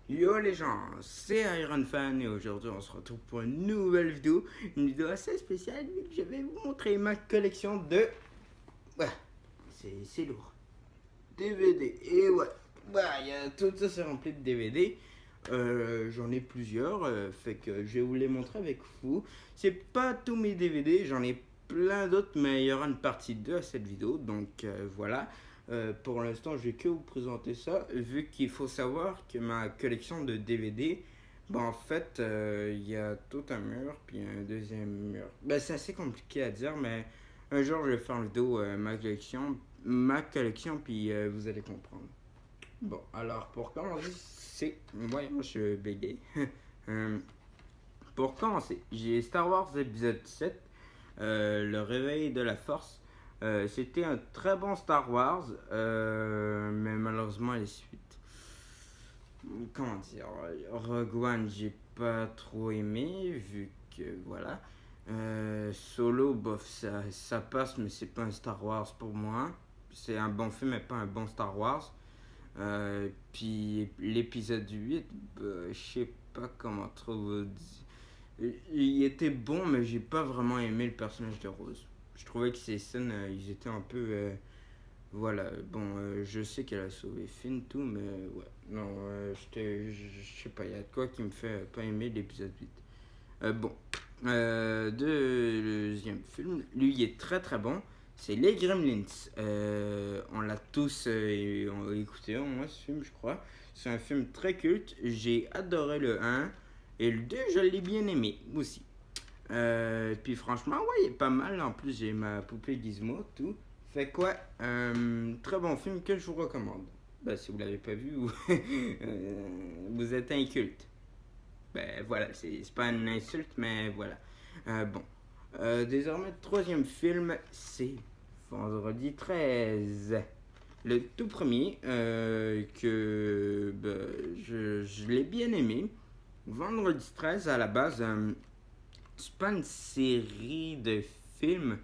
Yo les gens, c'est Iron Fan et aujourd'hui on se retrouve pour une nouvelle vidéo, une vidéo assez spéciale vu que je vais vous montrer ma collection de... Ouais, c'est lourd. DVD, et ouais, tout ça c'est rempli de DVD. J'en ai plusieurs, fait que je vais vous les montrer avec vous. C'est pas tous mes DVD, j'en ai plein d'autres, mais il y aura une partie 2 à cette vidéo, donc voilà. Pour l'instant, je vais que vous présenter ça, vu qu'il faut savoir que ma collection de DVD, en fait, il y a tout un mur, puis un deuxième mur. C'est assez compliqué à dire, mais un jour, je vais faire une vidéo, ma collection, puis vous allez comprendre. Bon, alors pour commencer, moi je bégaye. Euh, pour commencer, j'ai Star Wars épisode 7, Le réveil de la force. C'était un très bon Star Wars, mais malheureusement les suites. Comment dire, Rogue One, j'ai pas trop aimé, vu que voilà. Solo, bof, ça passe, mais c'est pas un Star Wars pour moi. C'est un bon film, mais pas un bon Star Wars. Puis l'épisode 8, je sais pas comment trop vous dire. Il était bon, mais j'ai pas vraiment aimé le personnage de Rose. Je trouvais que ces scènes, ils étaient un peu. Voilà, bon, je sais qu'elle a sauvé Finn, tout, mais ouais. Non, je sais pas, il y a de quoi qui me fait pas aimer l'épisode 8. Bon, deuxième film, lui il est très très bon, c'est Les Gremlins. On l'a tous écouté au moins ce film, je crois. C'est un film très culte, j'ai adoré le un et le 2 je l'ai bien aimé aussi. Puis franchement, ouais, il est pas mal. En plus, j'ai ma poupée Gizmo, tout. Fait quoi, très bon film que je vous recommande. Si vous l'avez pas vu, vous êtes inculte. Voilà, c'est pas une insulte, mais voilà. Bon. Désormais, le troisième film, c'est Vendredi 13. Le tout premier, que je l'ai bien aimé. Vendredi 13, à la base, c'est pas une série de films.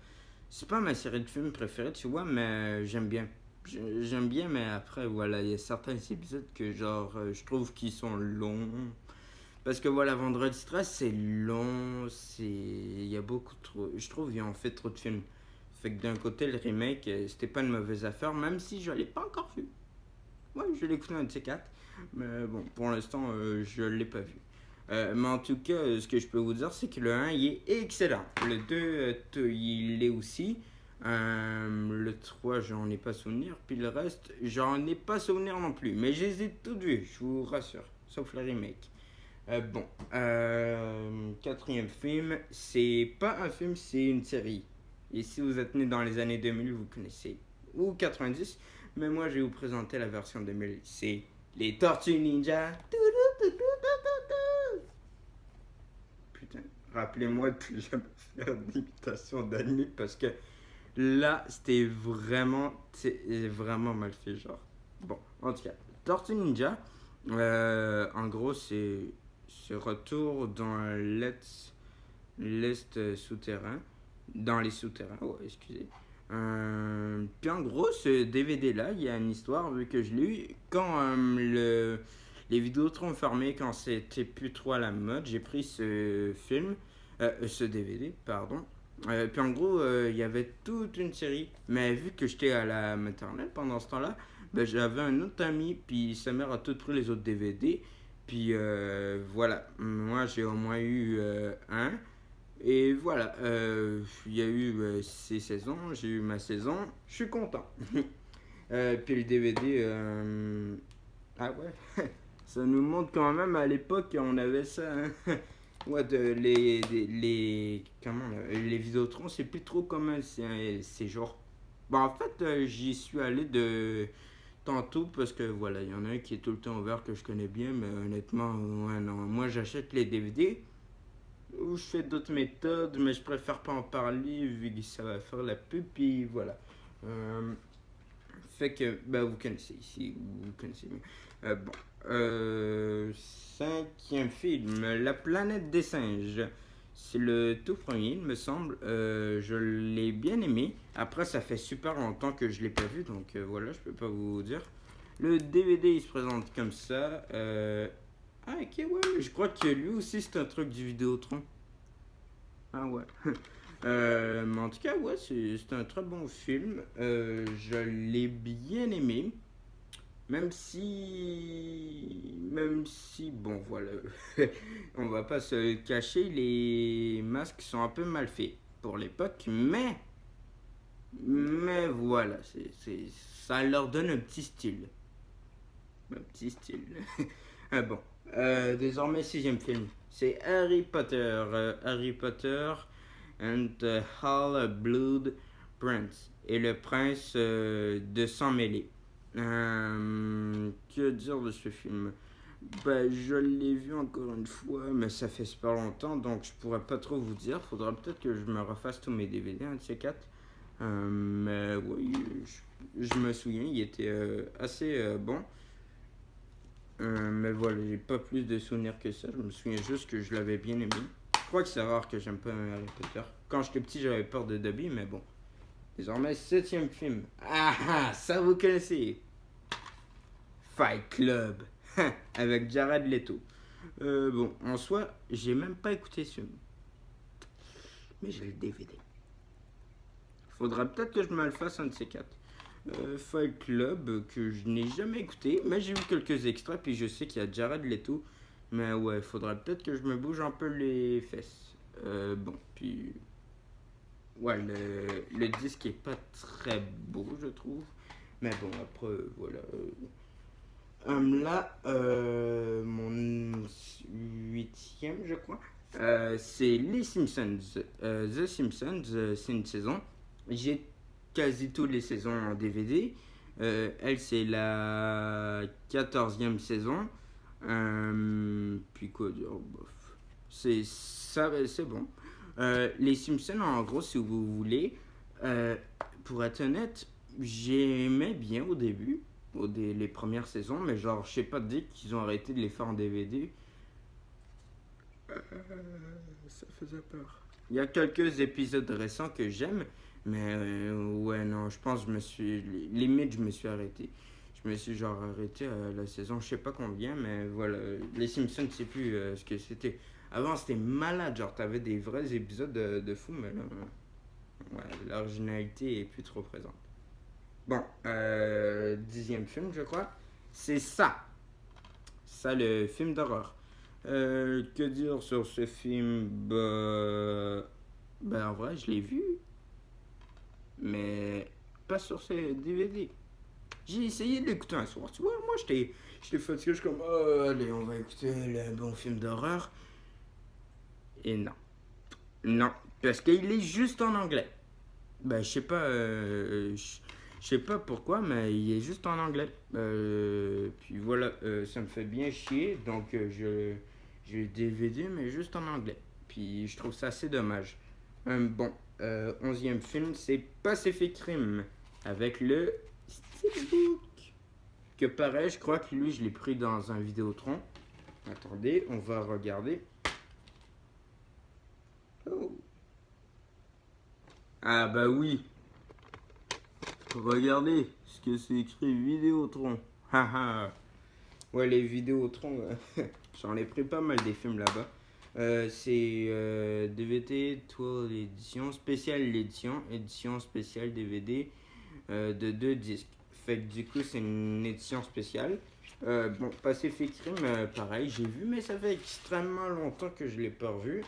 C'est pas ma série de films préférée, tu vois, mais j'aime bien. J'aime bien, mais après, voilà, il y a certains épisodes que, genre, je trouve qu'ils sont longs. Parce que voilà, Vendredi 13, c'est long, il y a beaucoup trop. Je trouve qu'ils ont fait trop de films. Fait que d'un côté, le remake, c'était pas une mauvaise affaire, même si je l'ai pas encore vu. Ouais, je l'ai écouté un de ces quatre. Mais bon, pour l'instant, je l'ai pas vu. Mais en tout cas, ce que je peux vous dire, c'est que le un il est excellent. Le 2 il est aussi. Le 3 j'en ai pas souvenir. Puis le reste, j'en ai pas souvenir non plus. Mais je les ai toutes vues, je vous rassure. Sauf le remake. Bon, quatrième film, c'est pas un film, c'est une série. Et si vous êtes né dans les années 2000, vous connaissez. Ou 90, mais moi je vais vous présenter la version 2000. C'est les Tortues Ninja. Putain, rappelez-moi de plus jamais faire d'imitation d'anime parce que là, c'est vraiment mal fait, genre. Bon, en tout cas, Tortue Ninja, en gros, c'est ce retour dans l'Est souterrain, dans les souterrains, oh, excusez. Puis en gros, ce DVD-là, il y a une histoire, vu que je l'ai eu, quand les Vidéotrons fermés, quand c'était plus trop à la mode, j'ai pris ce DVD, pardon. Puis en gros, il y avait toute une série, mais vu que j'étais à la maternelle pendant ce temps-là, j'avais un autre ami, puis sa mère a tout pris les autres DVD. Puis voilà, moi j'ai au moins eu un. Et voilà, il y a eu ces saisons, j'ai eu ma saison, je suis content. Puis le DVD, ah ouais, ça nous montre quand même à l'époque on avait ça. Hein. Ouais, les Vidéotrons, c'est plus trop commun ces jours. En fait, j'y suis allé de tantôt parce que voilà, il y en a un qui est tout le temps ouvert que je connais bien, mais honnêtement, ouais, non. Moi, j'achète les DVD ou je fais d'autres méthodes, mais je préfère pas en parler vu que ça va faire la pub, puis voilà. Euh, Fait que, vous connaissez ici, vous connaissez mieux. Bon. Cinquième film, La planète des singes. C'est le tout premier, il me semble. Je l'ai bien aimé. Après, ça fait super longtemps que je l'ai pas vu, donc voilà, je peux pas vous dire. Le DVD, il se présente comme ça. Ah, ok, ouais, mais je crois que lui aussi c'est un truc du Vidéotron. Ah, ouais. Mais en tout cas, ouais, c'est un très bon film. Je l'ai bien aimé. Même si, bon, voilà, on va pas se le cacher, les masques sont un peu mal faits pour l'époque, mais voilà, ça leur donne un petit style. Un petit style. Ah bon. Désormais, sixième film. C'est Harry Potter. Harry Potter and the Half-Blood Prince. Et le prince de sang mêlé. Que dire de ce film? Bah, je l'ai vu encore une fois, mais ça fait super longtemps, donc je pourrais pas trop vous dire. Faudra peut-être que je me refasse tous mes DVD, un de ces quatre. Mais oui, je me souviens, il était assez bon. Mais voilà, j'ai pas plus de souvenirs que ça. Je me souviens juste que je l'avais bien aimé. Je crois que c'est rare que j'aime pas Harry Potter. Quand j'étais petit, j'avais peur de Dobby, mais bon. Désormais, septième film. Ah ah, ça vous connaissez. Fight Club. Avec Jared Leto. Bon, en soi, j'ai même pas écouté ce film. Mais j'ai le DVD. Faudra peut-être que je me le fasse un de ces quatre. Fight Club que je n'ai jamais écouté, mais j'ai vu quelques extraits puis je sais qu'il y a Jared Leto. Mais ouais, faudrait peut-être que je me bouge un peu les fesses. Bon, puis ouais, le disque est pas très beau, je trouve. Mais bon, après, voilà. Là, mon huitième, je crois, c'est Les Simpsons. The Simpsons, c'est une saison. J'ai quasi toutes les saisons en DVD. Elle, c'est la 14e saison. Puis quoi dire, bof. C'est ça, c'est bon. Les Simpsons, en gros, si vous voulez, euh, pour être honnête, j'aimais bien au début, les premières saisons, mais genre, je sais pas, dès qu'ils ont arrêté de les faire en DVD, euh, ça faisait peur. Il y a quelques épisodes récents que j'aime, mais ouais, non, je pense que limite, je me suis arrêté. Je me suis genre arrêté à la saison, je sais pas combien, mais voilà, les Simpsons, je sais plus ce que c'était. Avant, c'était malade, genre, t'avais des vrais épisodes de fou, mais là, ouais, l'originalité est plus trop présente. Bon, dixième film, je crois. C'est ça. Ça, le film d'horreur. Que dire sur ce film? Ben, en vrai, je l'ai vu, mais pas sur ces DVD. J'ai essayé de l'écouter un soir, tu vois. Moi, j'étais fatigué, je suis comme, oh, allez, on va écouter le bon film d'horreur. Et non. Non, parce qu'il est juste en anglais. Ben, je sais pas pourquoi, mais il est juste en anglais. Puis voilà, ça me fait bien chier, donc j'ai le DVD, mais juste en anglais. Puis je trouve ça assez dommage. Bon, onzième film, c'est Pacific Rim, avec le Steelbook. Que pareil, je crois que lui, je l'ai pris dans un Vidéotron. Attendez, on va regarder. Oh. Ah bah oui, regardez ce que c'est écrit Vidéotron. Haha. Ouais, les Vidéotrons, j'en ai pris pas mal des films là-bas. C'est DVD, tour l'édition, spéciale l'édition, édition spéciale DVD de deux disques. Fait que du coup, c'est une édition spéciale. Bon, Pacific Rim, pareil, j'ai vu, mais ça fait extrêmement longtemps que je l'ai pas revu.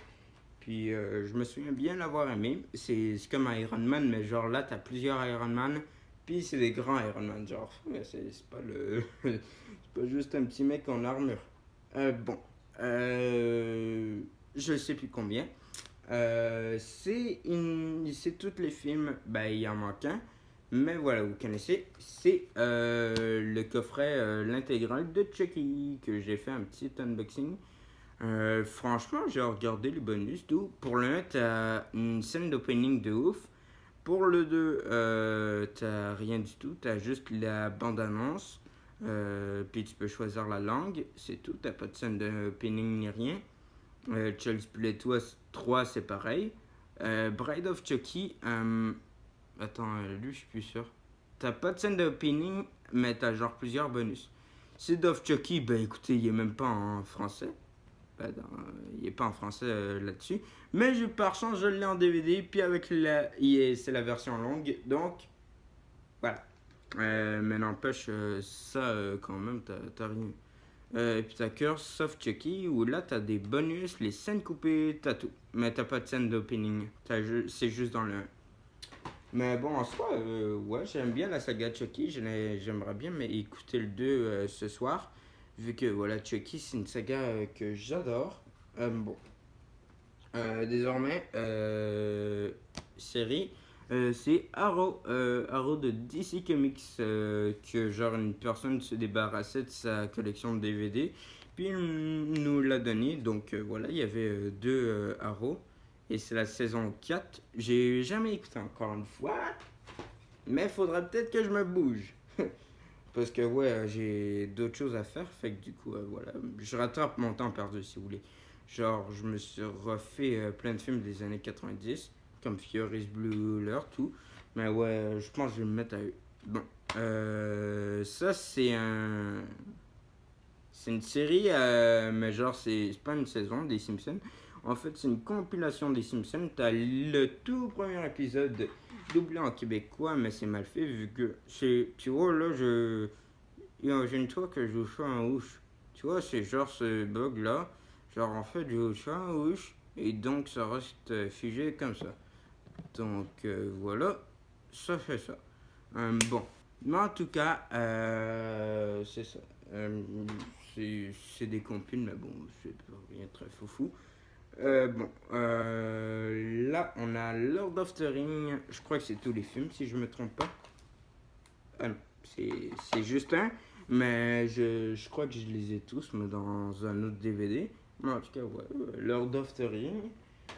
Puis je me souviens bien l'avoir aimé. C'est comme Iron Man, mais genre là, t'as plusieurs Iron Man. Puis c'est des grands Iron Man, genre. C'est pas le. C'est pas juste un petit mec en armure. Bon. Je sais plus combien. C'est tous les films. Ben, il y en manque un. Mais voilà, vous connaissez. C'est le coffret, l'intégrale de Chucky, que j'ai fait un petit unboxing. Franchement, j'ai regardé les bonus, tout. Pour le 1, t'as une scène d'opening de ouf. Pour le 2, t'as rien du tout. T'as juste la bande-annonce. Puis tu peux choisir la langue. C'est tout. T'as pas de scène d'opening ni rien. Child's Play 3, c'est pareil. Bride of Chucky. Attends, lui, je suis plus sûr. T'as pas de scène d'opening, mais t'as genre plusieurs bonus. Seed of Chucky, bah écoutez, il est même pas en français. Il est pas en français là-dessus. Mais par chance, je l'ai en DVD. Puis avec c'est la version longue. Donc, voilà. Mais n'empêche, ça, quand même, t'as rien. Et puis t'as Curse of Chucky, où là, t'as des bonus, les scènes coupées, t'as tout. Mais t'as pas de scène d'opening. C'est juste dans le 1. Mais bon, en soi, ouais, j'aime bien la saga Chucky. J'aimerais bien mais écouter le 2 ce soir. Vu que voilà, Chucky, c'est une saga que j'adore. Bon, désormais, série, c'est Arrow. Arrow de DC Comics. Que genre une personne se débarrassait de sa collection de DVD. Puis il nous l'a donné. Donc voilà, il y avait deux Arrow. Et c'est la saison 4. J'ai jamais écouté encore une fois. Mais faudra peut-être que je me bouge. Parce que ouais, j'ai d'autres choses à faire. Fait que du coup, voilà. Je rattrape mon temps perdu si vous voulez. Genre, je me suis refait plein de films des années 90. Comme Furious Blue, tout. Mais ouais, je pense que je vais me mettre à eux. Bon. Ça, c'est une série, mais genre, c'est pas une saison des Simpsons. En fait, c'est une compilation des Simpsons. T'as le tout premier épisode doublé en québécois, mais c'est mal fait vu que tu vois, là, imagine-toi que je fais un ouche. Tu vois, c'est genre ce bug là. Genre, en fait, je fais un ouche et donc ça reste figé comme ça. Donc, voilà, ça fait ça. Bon, mais en tout cas, c'est ça. C'est des compiles, mais bon, c'est rien de très foufou. Là, on a Lord of the Ring. Je crois que c'est tous les films, si je me trompe pas. Ah non, c'est juste un. Mais je crois que je les ai tous, mais dans un autre DVD. Mais en tout cas, ouais. Lord of the Ring.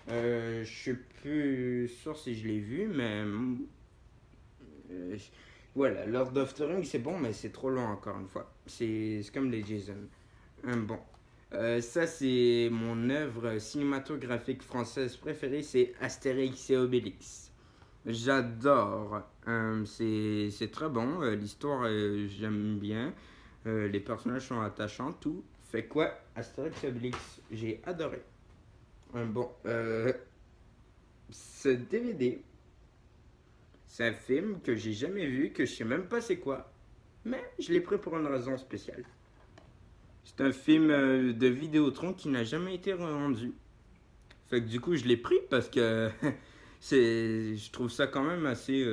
Je suis plus sûr si je l'ai vu, mais. Euh, voilà, Lord of the Ring, c'est bon, mais c'est trop long encore une fois. C'est comme les Jason. Bon. Ça, c'est mon œuvre cinématographique française préférée, c'est Astérix et Obélix. J'adore. C'est très bon. L'histoire, j'aime bien. Les personnages sont attachants, tout. Fait quoi, Astérix et Obélix, j'ai adoré. Bon, ce DVD, c'est un film que j'ai jamais vu, que je sais même pas c'est quoi. Mais je l'ai pris pour une raison spéciale. C'est un film de Vidéotron qui n'a jamais été rendu. Fait que du coup, je l'ai pris parce que je trouve ça quand même assez.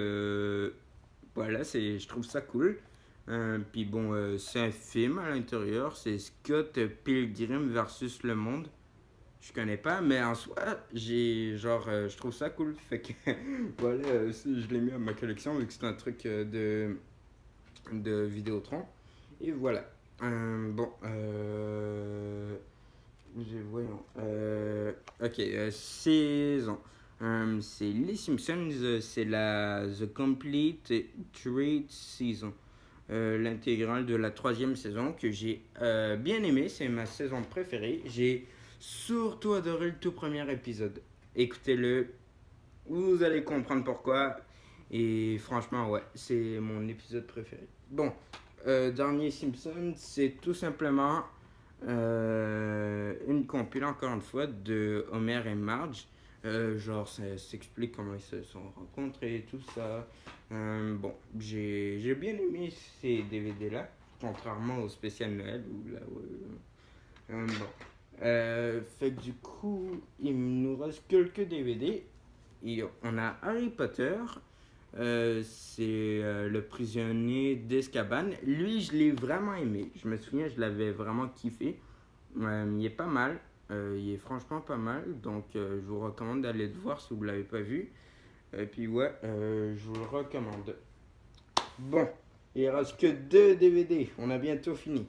Voilà, je trouve ça cool. Puis bon, c'est un film à l'intérieur. C'est Scott Pilgrim versus le monde. Je connais pas, mais en soi, je trouve ça cool. Fait que voilà, je l'ai mis à ma collection vu que c'est un truc de Vidéotron. Et voilà. Bon, voyons. Ok, saison. C'est Les Simpsons, c'est la The Complete Third Season. L'intégrale de la troisième saison que j'ai bien aimé, c'est ma saison préférée. J'ai surtout adoré le tout premier épisode. Écoutez-le, vous allez comprendre pourquoi. Et franchement, ouais, c'est mon épisode préféré. Bon, dernier Simpson, c'est tout simplement une compile, encore une fois, de Homer et Marge. Genre, ça s'explique comment ils se sont rencontrés et tout ça. Bon, j'ai bien aimé ces DVD-là, contrairement au spécial Noël. Où là, bon. Fait que du coup, il nous reste quelques DVD. Et on a Harry Potter. C'est le prisonnier d'Azkaban. Lui, je l'ai vraiment aimé. Je me souviens, je l'avais vraiment kiffé. Il est pas mal. Il est franchement pas mal. Donc, je vous recommande d'aller le voir si vous ne l'avez pas vu. Et puis, ouais, je vous le recommande. Bon, il reste que 2 DVD. On a bientôt fini.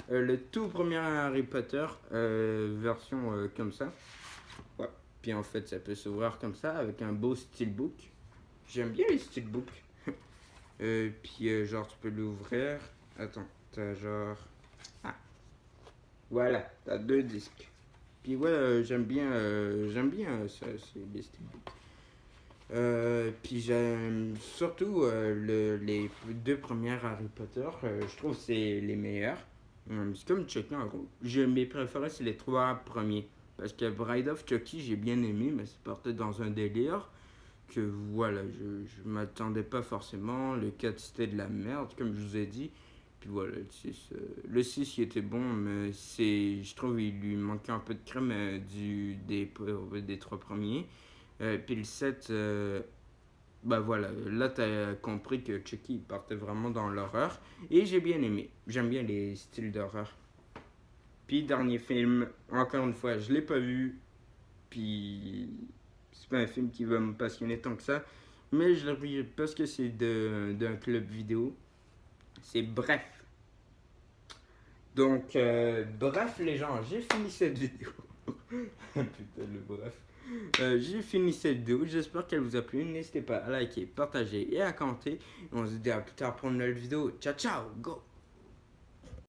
Le tout premier Harry Potter, version comme ça. Ouais. Puis en fait, ça peut s'ouvrir comme ça avec un beau steelbook. J'aime bien les steelbooks. Puis genre, tu peux l'ouvrir. Attends, t'as genre. Ah, voilà, t'as 2 disques. Puis ouais, j'aime bien ça, c'est les steelbooks. Puis j'aime surtout les 2 premières Harry Potter. Je trouve que c'est les meilleurs. C'est comme Chucky en gros. Mes préférés, c'est les trois premiers. Parce que Bride of Chucky, j'ai bien aimé, mais c'est parti dans un délire que voilà, je m'attendais pas forcément. Le 4 c'était de la merde, comme je vous ai dit. Puis voilà, le 6 il était bon, mais je trouve il lui manquait un peu de crème des trois premiers. Puis le 7 bah voilà, là t'as compris que Chucky partait vraiment dans l'horreur. Et j'ai bien aimé. J'aime bien les styles d'horreur. Puis dernier film, encore une fois, je l'ai pas vu. Puis c'est pas un film qui va me passionner tant que ça. Mais je l'ai vu parce que c'est d'un club vidéo. C'est Bref. Donc, bref les gens, j'ai fini cette vidéo. Putain, le bref. J'ai fini cette vidéo, j'espère qu'elle vous a plu. N'hésitez pas à liker, partager et à commenter. On se dit à plus tard pour une nouvelle vidéo. Ciao, ciao, go!